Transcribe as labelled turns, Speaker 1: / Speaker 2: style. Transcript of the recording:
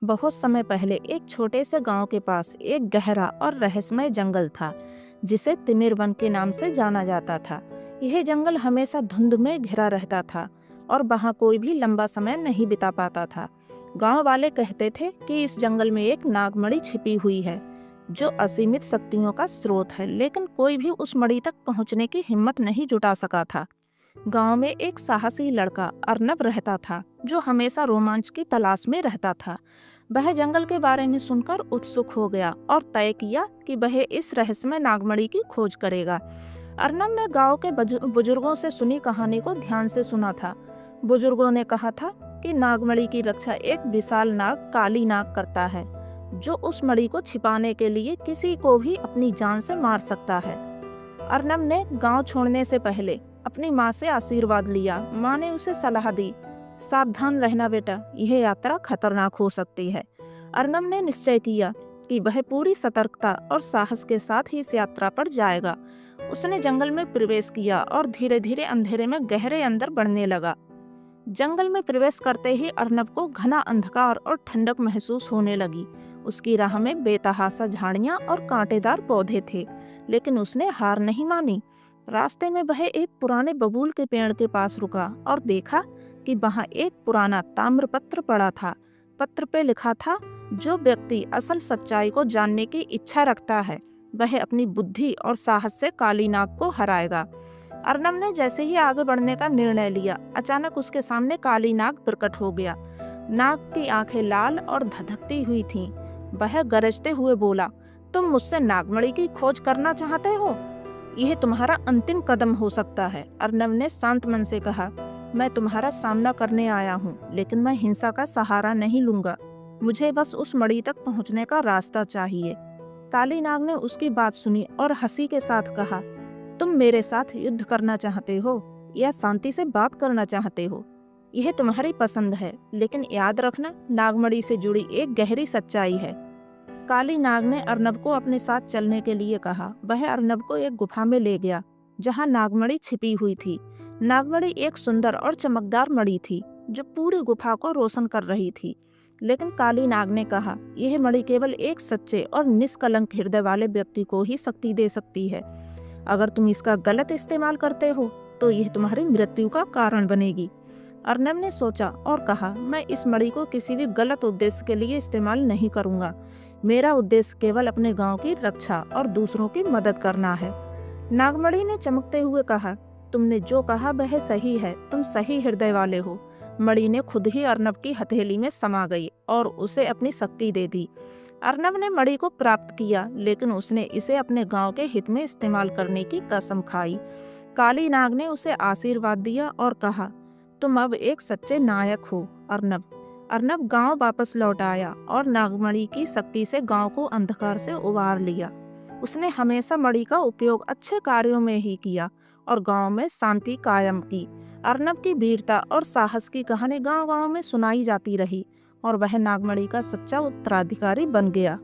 Speaker 1: बहुत समय पहले एक छोटे से गांव के पास एक गहरा और रहस्यमय जंगल था जिसे तिमिर वन के नाम से जाना जाता था। यह जंगल हमेशा धुंध में घिरा रहता था और वहां कोई भी लंबा समय नहीं बिता पाता था। गांव वाले कहते थे कि इस जंगल में एक नागमणि छिपी हुई है जो असीमित शक्तियों का स्रोत है, लेकिन कोई भी उस मणि तक पहुंचने की हिम्मत नहीं जुटा सका था। गांव में एक साहसी लड़का अर्नब रहता था जो हमेशा रोमांच की तलाश में रहता था। वह जंगल के बारे में सुनकर उत्सुक हो गया और तय किया कि वह इस रहस्यमय नागमणि की खोज करेगा। अर्नब ने गांव के बुजुर्गों से सुनी कहानी को ध्यान से सुना था। बुजुर्गों ने कहा था कि नागमणि की रक्षा एक विशाल नाग काली नाग करता है जो उस मणि को छिपाने के लिए किसी को भी अपनी जान से मार सकता है। अर्नब ने गांव छोड़ने से पहले अपनी माँ से आशीर्वाद लिया। माँ ने उसे सलाह दी, सावधान रहना बेटा, यह यात्रा खतरनाक हो सकती है। अर्नब ने निश्चय किया कि वह पूरी सतर्कता और साहस के साथ ही इस यात्रा पर जाएगा। उसने जंगल में प्रवेश किया और धीरे धीरे अंधेरे में गहरे अंदर बढ़ने लगा। जंगल में प्रवेश करते ही अर्नब को घना अंधकार और ठंडक महसूस होने लगी। उसकी राह में बेतहाशा झाड़ियां और कांटेदार पौधे थे, लेकिन उसने हार नहीं मानी। रास्ते में वह एक पुराने बबूल के पेड़ के पास रुका और देखा कि वहां एक पुराना ताम्रपत्र पड़ा था। पत्र पे लिखा था, जो व्यक्ति असल सच्चाई को जानने की इच्छा रखता है वह अपनी बुद्धि और साहस से काली नाग को हराएगा। अर्नब ने जैसे ही आगे बढ़ने का निर्णय लिया, अचानक उसके सामने काली नाग प्रकट हो गया। नाग की आंखें लाल और धधकती हुई थीं। वह गरजते हुए बोला, तुम मुझसे नागमणि की खोज करना चाहते हो? यह तुम्हारा अंतिम कदम हो सकता है। अर्नब ने शांत मन से कहा, मैं तुम्हारा सामना करने आया हूँ, लेकिन मैं हिंसा का सहारा नहीं लूंगा। मुझे बस उस मणि तक पहुँचने का रास्ता चाहिए। काली नाग ने उसकी बात सुनी और हंसी के साथ कहा, तुम मेरे साथ युद्ध करना चाहते हो या शांति से बात करना चाहते हो? यह तुम्हारी पसंद है, लेकिन याद रखना, नागमणि से जुड़ी एक गहरी सच्चाई है। काली नाग ने अर्नब को अपने साथ चलने के लिए कहा। वह अर्नब को एक गुफा में ले गया जहां नागमणि छिपी हुई थी। नागमणि एक सुंदर और चमकदार मणि थी जो पूरी गुफा को रोशन कर रही थी। लेकिन काली नाग ने कहा, यह मणि केवल एक सच्चे और निष्कलंक हृदय वाले व्यक्ति को ही शक्ति दे सकती है। अगर तुम इसका गलत इस्तेमाल करते हो तो यह तुम्हारी मृत्यु का कारण बनेगी। अर्नब ने सोचा और कहा, मैं इस मणि को किसी भी गलत उद्देश्य के लिए इस्तेमाल नहीं करूंगा। मेरा उद्देश्य केवल अपने गांव की रक्षा और दूसरों की मदद करना है। नागमणि ने चमकते हुए कहा, तुमने जो कहा वह सही है, तुम सही हृदय वाले हो। मणि ने खुद ही अर्नब की हथेली में समा गई और उसे अपनी शक्ति दे दी। अर्नब ने मणि को प्राप्त किया, लेकिन उसने इसे अपने गांव के हित में इस्तेमाल करने की कसम खाई। काली नाग ने उसे आशीर्वाद दिया और कहा, तुम अब एक सच्चे नायक हो अर्नब। अर्नब गांव वापस लौट आया और नागमणि की शक्ति से गांव को अंधकार से उबार लिया। उसने हमेशा मणि का उपयोग अच्छे कार्यों में ही किया और गांव में शांति कायम की। अर्नब की वीरता और साहस की कहानी गांव-गांव में सुनाई जाती रही और वह नागमणि का सच्चा उत्तराधिकारी बन गया।